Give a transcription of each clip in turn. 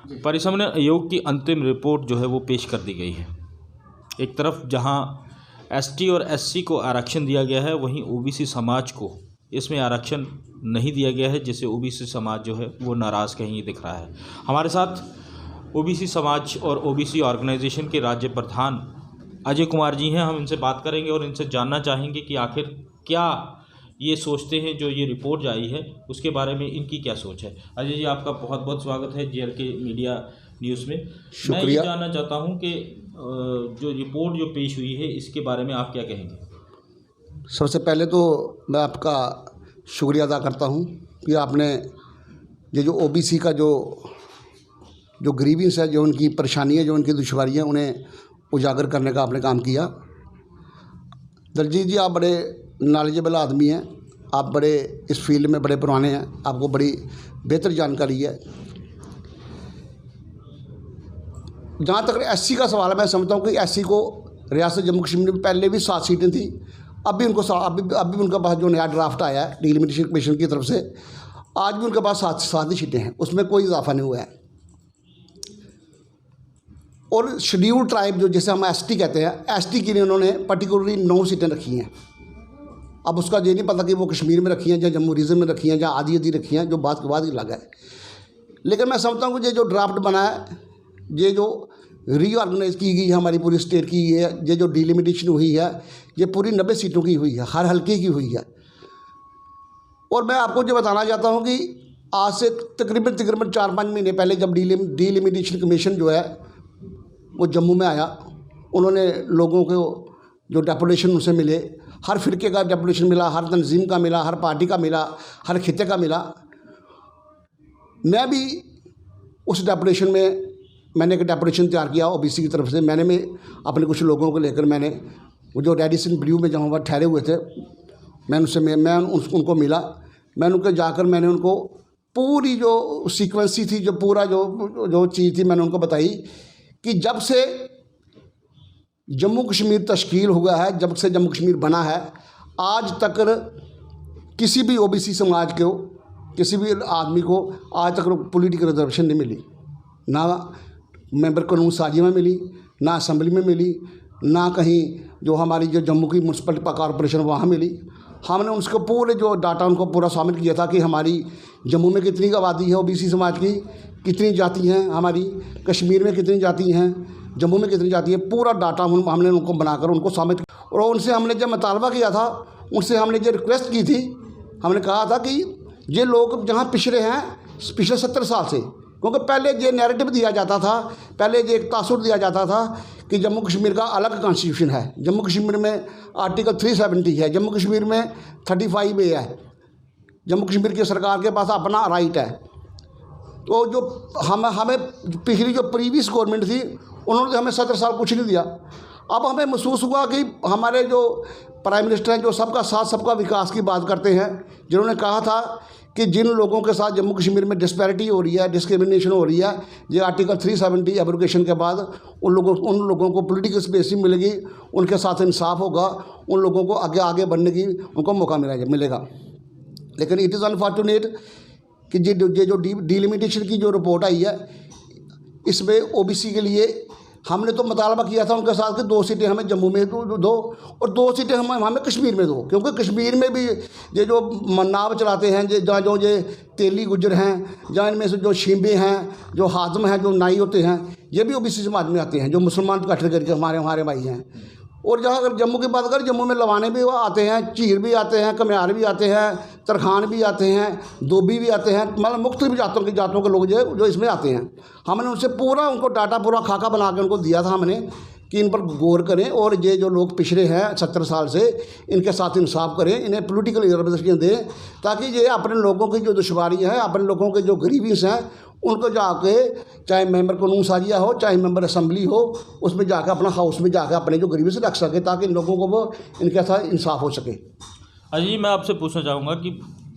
परिसमन आयोग की अंतिम रिपोर्ट जो है वो पेश कर दी गई है। एक तरफ जहां एसटी और एससी को आरक्षण दिया गया है, वहीं ओबीसी समाज को इसमें आरक्षण नहीं दिया गया है, जिससे ओबीसी समाज जो है वो नाराज़ कहीं दिख रहा है। हमारे साथ ओबीसी समाज और ओबीसी ऑर्गेनाइजेशन के राज्य प्रधान अजय कुमार जी हैं। हम इनसे बात करेंगे और इनसे जानना चाहेंगे कि आखिर क्या ये सोचते हैं, जो ये रिपोर्ट आई है उसके बारे में इनकी क्या सोच है। अजय जी, आपका बहुत बहुत स्वागत है JLK मीडिया न्यूज़ में। मैं ये जानना चाहता हूँ कि जो रिपोर्ट जो पेश हुई है इसके बारे में आप क्या कहेंगे। सबसे पहले तो मैं आपका शुक्रिया अदा करता हूँ कि आपने ये जो ओबीसी का जो ग्रीविंस है, जो उनकी परेशानी है, जो उनकी दुश्वारी है, उन्हें उजागर करने का आपने काम किया। दलजीत जी, आप बड़े नॉलेजेबल आदमी हैं, आप बड़े इस फील्ड में बड़े पुराने हैं, आपको बड़ी बेहतर जानकारी है। जहाँ तक एससी का सवाल है, मैं समझता हूँ कि एससी को रियासत जम्मू कश्मीर में पहले भी 7 सीटें थी। अब भी उनके पास जो नया ड्राफ्ट आया है डिलिमिटेशन कमीशन की तरफ से, आज भी उनके पास 7 ही सीटें हैं, उसमें कोई इजाफा नहीं हुआ है। और शेड्यूल ट्राइब जो जिसे हम एसटी कहते हैं, एसटी के लिए उन्होंने पर्टिकुलरली 9 सीटें रखी हैं। अब उसका ये नहीं पता कि वो कश्मीर में रखी हैं या जम्मू रीजन में रखी हैं या आधी रखी हैं, जो बात के बाद ही लगा है। लेकिन मैं समझता हूँ कि ये जो ड्राफ्ट बना है, ये जो रीऑर्गेनाइज की गई है हमारी पूरी स्टेट की, ये जो डिलिमिटेशन हुई है, ये पूरी 90 सीटों की हुई है, हर हल्के की हुई है। और मैं आपको जो बताना चाहता हूँ कि आज से तकरीबन 4-5 महीने पहले जब डिलिमिटेशन कमीशन जो है वो जम्मू में आया, उन्होंने लोगों को जो डेपुटेशन उनसे मिले, हर फिरके का डेपुटेशन मिला, हर तंजीम का मिला, हर पार्टी का मिला, हर खिते का मिला। मैं भी उस डेपुटेशन में मैंने एक डेपुटेशन तैयार किया ओबीसी की तरफ से। मैंने अपने कुछ लोगों को लेकर मैंने वो जो रेडिसन ब्लू में जहाँ वह ठहरे हुए थे, मैं उनको मिला। मैंने उनको जाकर मैंने उनको पूरी जो सीक्वेंसी थी, जो पूरा जो चीज़ थी, मैंने उनको बताई कि जब से जम्मू कश्मीर तश्कील हुआ है, जब से जम्मू कश्मीर बना है, आज तक किसी भी ओबीसी समाज को, किसी भी आदमी को आज तक पॉलिटिकल रिजर्वेशन नहीं मिली। ना मेंबर कानून साजी में मिली, ना असम्बली में मिली, ना कहीं जो हमारी जो जम्मू की म्यूनसिपल कॉरपोरेशन वहाँ मिली। हमने उसको पूरे जो डाटा उनको पूरा शामिल किया था कि हमारी जम्मू में कितनी आबादी है ओबीसी समाज की, कितनी जाति हैं हमारी, कश्मीर में कितनी जाति हैं, जम्मू में कितनी जाति है, पूरा डाटा हमने उनको बनाकर उनको शामिल। और उनसे हमने जब मुतालबा किया था, उनसे हमने जो रिक्वेस्ट की थी, हमने कहा था कि ये लोग जहाँ पिछड़े हैं पिछले 70 साल से, क्योंकि पहले ये नैरेटिव दिया जाता था, पहले ये एक तासुर दिया जाता था कि जम्मू कश्मीर का अलग कॉन्स्टिट्यूशन है, जम्मू कश्मीर में आर्टिकल 370 है, जम्मू कश्मीर में 35A है, जम्मू कश्मीर की सरकार के पास अपना राइट है। तो जो हमें पिछली जो प्रीवियस गवर्नमेंट थी, उन्होंने हमें 70 साल कुछ नहीं दिया। अब हमें महसूस हुआ कि हमारे जो प्राइम मिनिस्टर हैं, जो सबका साथ सबका विकास की बात करते हैं, जिन्होंने कहा था कि जिन लोगों के साथ जम्मू कश्मीर में डिस्पैरिटी हो रही है, डिस्क्रिमिनेशन हो रही है, ये आर्टिकल 370 एब्रोगेशन के बाद उन लोगों को पॉलिटिकल स्पेस मिलेगी, उनके साथ इंसाफ होगा, उन लोगों को आगे बढ़ने की उनको मौका मिलेगा। लेकिन इट इज़ अनफॉर्चुनेट कि ये जो डिलिमिटेशन की जो रिपोर्ट आई है, इसमें ओबीसी के लिए हमने तो मुतालबा किया था उनके साथ कि 2 सीटें हमें जम्मू में दो और 2 सीटें हमें कश्मीर में दो, क्योंकि कश्मीर में भी ये जो नाव चलाते हैं, जहाँ जो ये तेली गुजर हैं, जहाँ इनमें से जो शिंबे हैं, जो हाजम हैं, जो नाई होते हैं, ये भी ओबीसी समाज में आते हैं, जो मुसलमान कैटेगरी के हमारे भाई हैं। और जहाँ अगर जम्मू की बात करें, जम्मू में लवाने भी आते हैं, चीर भी आते हैं, कम्यार भी आते हैं, तरखान भी आते हैं, दोबी भी आते हैं, मतलब मुख्तलिफ जातों के लोग जो इसमें आते हैं। हमने उनसे पूरा उनको डाटा पूरा खाका बना के उनको दिया था हमने कि इन पर गौर करें और ये जो लोग पिछड़े हैं 70 साल से, इनके साथ इंसाफ करें, इन्हें पॉलिटिकल रिजर्वेशन दें, ताकि ये अपने लोगों की जो दुश्वारी है, अपने लोगों के जो ग्रीवियंस हैं, उनको जाके चाहे मेंबर कानून साजिया हो, चाहे मेंबर असम्बली हो, उसमें जाकर अपना हाउस में जाकर अपने जो ग्रीवियंस रख सके, ताकि इन लोगों को वो इनके साथ इंसाफ हो सके। अजय जी, मैं आपसे पूछना चाहूँगा कि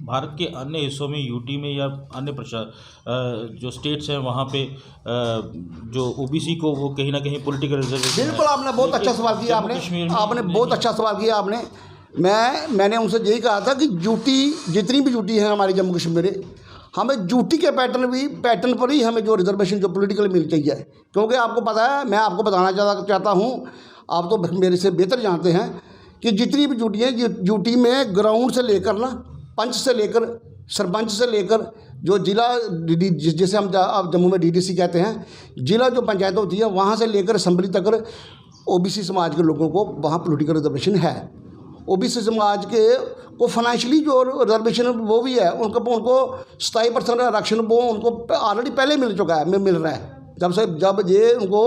भारत के अन्य हिस्सों में, यूटी में या अन्य जो स्टेट्स हैं, वहाँ पे जो ओबीसी को वो कहीं ना कहीं पॉलिटिकल रिजर्वेशन। बिल्कुल, आपने बहुत अच्छा सवाल किया, आपने बहुत अच्छा सवाल किया आपने। मैंने उनसे यही कहा था कि यूटी, जितनी भी यूटी है हमारी जम्मू कश्मीर में, हमें ड्यूटी के पैटर्न पर ही हमें जो रिजर्वेशन जो पॉलिटिकल मिल चाहिए, क्योंकि आपको पता है, मैं आपको बताना चाहता हूँ, आप तो मेरे से बेहतर जानते हैं कि जितनी भी ड्यूटी है, ड्यूटी में ग्राउंड से लेकर ना, पंच से लेकर, सरपंच से लेकर, जो जिला जैसे हम जम्मू में डीडीसी कहते हैं, जिला जो पंचायत होती है, वहाँ से लेकर असेंबली तक ओबीसी समाज के लोगों को वहाँ पॉलिटिकल रिजर्वेशन है। ओबीसी समाज के को फाइनेंशियली जो रिजर्वेशन वो भी है, उनको 27% आरक्षण वो उनको ऑलरेडी पहले मिल चुका है, मिल रहा है। जब ये उनको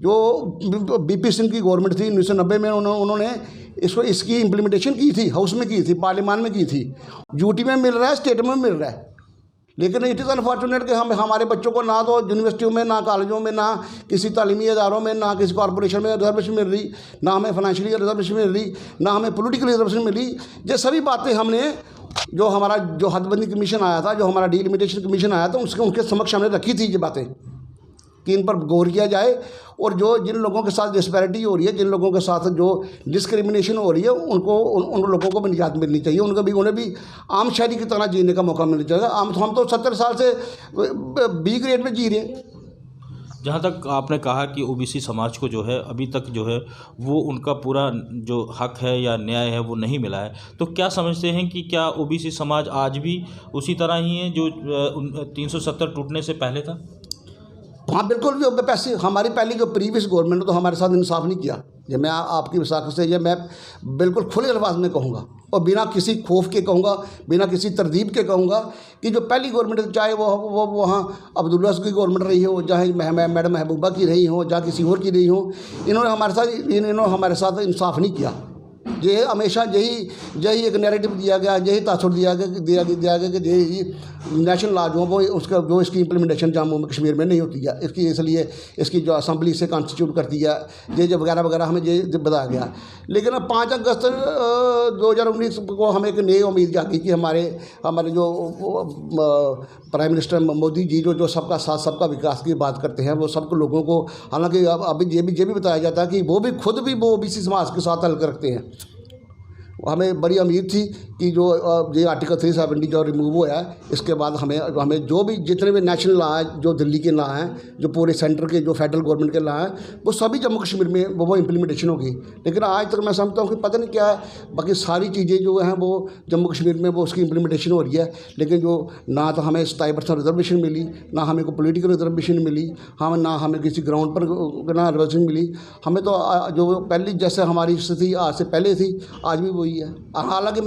जो बीपी सिंह की गवर्नमेंट थी 1990 में, उन्होंने इसकी इम्प्लीमेंटेशन की थी, हाउस में की थी, पार्लियामान में की थी। यूटी में मिल रहा है, स्टेट में मिल रहा है। लेकिन इट इज़ अनफॉर्चुनेट कि हमारे बच्चों को ना तो यूनिवर्सिटियों में, ना कॉलेजों में, ना किसी तालीमी इदारों में, ना किसी कॉर्पोरेशन में रिजर्वेशन मिल रही, ना हमें फाइनेंशियली रिजर्वेशन मिल रही, ना हमें पॉलिटिकल रिजर्वेशन मिल रही। ये सभी बातें हमने जो हमारा जो हदबंदी कमीशन आया था, जो हमारा डिलिमिटेशन कमीशन आया था, उनके समक्ष हमने रखी थी ये बातें कि इन पर गौर किया जाए, और जो जिन लोगों के साथ डिस्पैरिटी हो रही है, जिन लोगों के साथ जो डिस्क्रिमिनेशन हो रही है, उन लोगों को भी निजात मिलनी चाहिए। उन्हें भी आम शहरी की तरह जीने का मौका मिलना चाहिए। हम तो 70 साल से बी ग्रेड में जी रहे हैं। जहाँ तक आपने कहा कि ओबीसी समाज को जो है अभी तक जो है वो उनका पूरा जो हक है या न्याय है वो नहीं मिला है, तो क्या समझते हैं कि क्या ओबीसी समाज आज भी उसी तरह ही है जो 370 टूटने से पहले था? हाँ बिल्कुल, जो पैसे हमारी पहली जो प्रीवियस गवर्नमेंट तो हमारे साथ इंसाफ नहीं किया। ये मैं आपकी विसाखत से ये मैं बिल्कुल खुले अल्फाज में कहूँगा, और बिना किसी खौफ के कहूँगा, बिना किसी तरदीब के कहूँगा कि जो पहली गवर्नमेंट, चाहे वो वहाँ अब्दुल्ला की गवर्नमेंट रही हो, चाहे मैडम महबूबा की रही हो, चाहे किसी और की रही हो, इन्होंने हमारे साथ इंसाफ नहीं किया। ये हमेशा यही एक नैरेटिव दिया गया, यही तासुर दिया गया कि यही नेशनल लॉ जो वो उसका जो इसकी इम्प्लीमेंटेशन जम्मू में कश्मीर में नहीं होती है, इसलिए इसकी जो असम्बली से कॉन्स्टिट्यूट करती है, ये वगैरह वगैरह हमें ये बताया गया। लेकिन 5 अगस्त 2019 को हमें एक नई उम्मीद जागी कि हमारे जो प्राइम मिनिस्टर मोदी जी जो सबका साथ सबका विकास की बात करते हैं, वो सबको लोगों को, हालांकि अभी ये भी बताया जाता है कि वो भी खुद भी वो ओबीसी समाज के साथ हल रखते हैं। हमें बड़ी उम्मीद थी कि जो ये आर्टिकल 370 जो रिमूव हुआ है, इसके बाद हमें जो भी जितने भी नेशनल लॉ हैं, जो दिल्ली के लॉ हैं, जो पूरे सेंटर के जो फेडरल गवर्नमेंट के लॉ हैं, वो सभी जम्मू कश्मीर में वो इम्प्लीमेंटेशन होगी। लेकिन आज तक मैं समझता हूँ कि पता नहीं क्या है, बाकी सारी चीज़ें जो हैं वो जम्मू कश्मीर में वो उसकी इम्प्लीमेंटेशन हो रही है, लेकिन जो ना तो हमें 27% रिजर्वेशन मिली, ना हमें कोई पोलिटिकल रिजर्वेशन मिली, ना हमें किसी ग्राउंड पर ना रिजर्वेशन मिली। हमें तो जो पहली जैसे हमारी स्थिति आज से पहले थी, आज भी वही है। हालांकि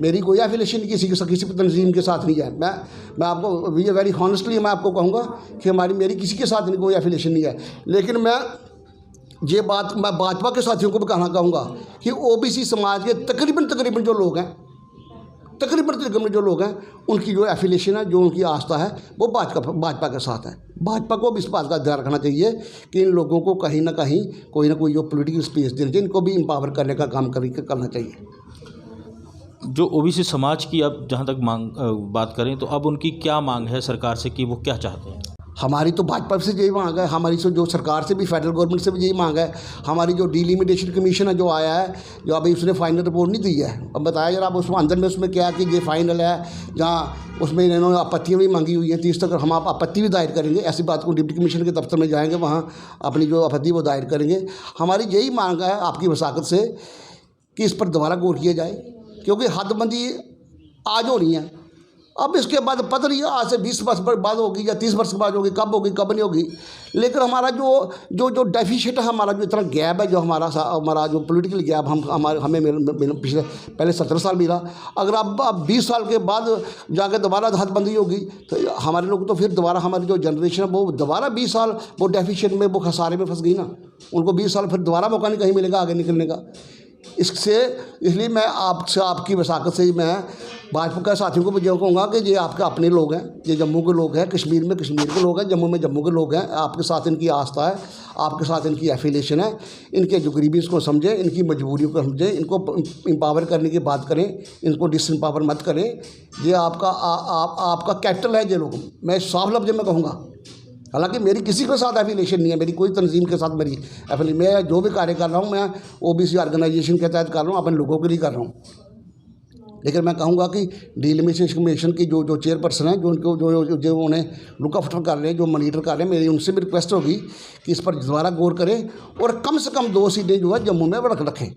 मेरी कोई एफिलेशन किसी तंजीम के साथ नहीं है। मैं आपको वेरी हॉनेस्टली मैं आपको कहूँगा कि मेरी किसी के साथ कोई एफिलेशन नहीं है। लेकिन मैं भाजपा के साथियों को भी कहूँगा कि ओबीसी समाज के तकरीबन जो लोग हैं, जो लोग हैं, उनकी जो एफिलेशन है, जो उनकी आस्था है, वो भाजपा के साथ है। भाजपा को भी इस बात का ध्यान रखना चाहिए कि इन लोगों को कहीं ना कहीं कोई ना कोई जो पॉलिटिकल स्पेस देना चाहिए, इनको भी एम्पावर करने का काम करना चाहिए। जो ओबीसी समाज की अब जहाँ तक बात करें, तो अब उनकी क्या मांग है सरकार से कि वो क्या चाहते हैं? हमारी तो भाजपा से यही मांग है, हमारी जो सरकार से भी, फेडरल गवर्नमेंट से भी यही मांग है। हमारी जो डिलिमिटेशन कमीशन है जो आया है, जो अभी उसने फाइनल रिपोर्ट नहीं दी है, अब बताया जरा आप उसमें अंदर में उसमें क्या कि ये फाइनल है, जहाँ उसमें इन्होंने आपत्तियाँ भी मांगी हुई हैं। 30 तक हम आपत्ति भी दायर करेंगे। ऐसी बात को डिप्टी कमिश्नर के दफ्तर में जाएंगे, वहाँ अपनी जो आपत्ति वो दायर करेंगे। हमारी यही मांग है आपकी वसाकत से कि इस पर दोबारा गौर किया जाए, क्योंकि हदबंदी आज हो रही है। अब इसके बाद पता नहीं आज से 20 वर्ष बाद होगी या 30 वर्ष के बाद होगी, कब होगी कब नहीं होगी। लेकिन हमारा जो डेफिशिट है, हमारा जो इतना गैप है, जो हमारा जो पॉलिटिकल गैप हमें पहले 17 साल मिला, अगर अब 20 साल के बाद जाके दोबारा हदबंदी होगी तो हमारे लोग तो फिर दोबारा हमारी जो जनरेशन है वो दोबारा 20 साल वो डेफिशिट में, वो खसारे में फंस गई ना। उनको 20 साल फिर दोबारा मौका नहीं कहीं मिलेगा आगे निकलने का। इसलिए मैं आपकी वसाकत से ही मैं भाजपा के साथियों को भी जो कहूँगा कि ये आपके अपने लोग हैं, ये जम्मू के लोग हैं, कश्मीर में कश्मीर के लोग हैं, जम्मू में जम्मू के लोग हैं। आपके साथ इनकी आस्था है, आपके साथ इनकी एफिलेशन है। इनके जो गरीबी को समझें, इनकी मजबूरियों को समझें, इनको एम्पावर करने की बात करें, इनको डिसएम्पावर मत करें। ये आपका कैपिटल है ये लोग, मैं साफ लफ्ज़ में कहूँगा। हालांकि मेरी किसी के साथ एफिलेशन नहीं है, मेरी कोई तंजीम के साथ मेरी एफिलेशन, मैं जो भी कार्य कर रहा हूँ मैं ओबीसी ऑर्गेनाइजेशन के तहत कर रहा हूँ, अपने लोगों के लिए कर रहा हूँ। लेकिन मैं कहूँगा कि डीलिमिटेशन कमीशन की जो चेयरपर्सन है, जो उनको जो उन्हें लुक आफ्टर कर रहे हैं, जो मॉनीटर कर रहे हैं, मेरी उनसे भी रिक्वेस्ट होगी कि इस पर दोबारा गौर करें और कम से कम 2 सीटें जो है जम्मू में रखें।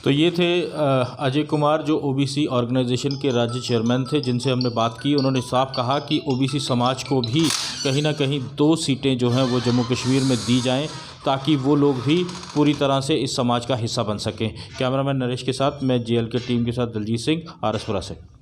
तो ये थे अजय कुमार, जो ओबीसी ऑर्गेनाइजेशन के राज्य चेयरमैन थे, जिनसे हमने बात की। उन्होंने साफ कहा कि ओबीसी समाज को भी कहीं ना कहीं 2 सीटें जो हैं वो जम्मू कश्मीर में दी जाएं, ताकि वो लोग भी पूरी तरह से इस समाज का हिस्सा बन सकें। कैमरामैन नरेश के साथ मैं JLK टीम के साथ दलजीत सिंह, RS पुरा से।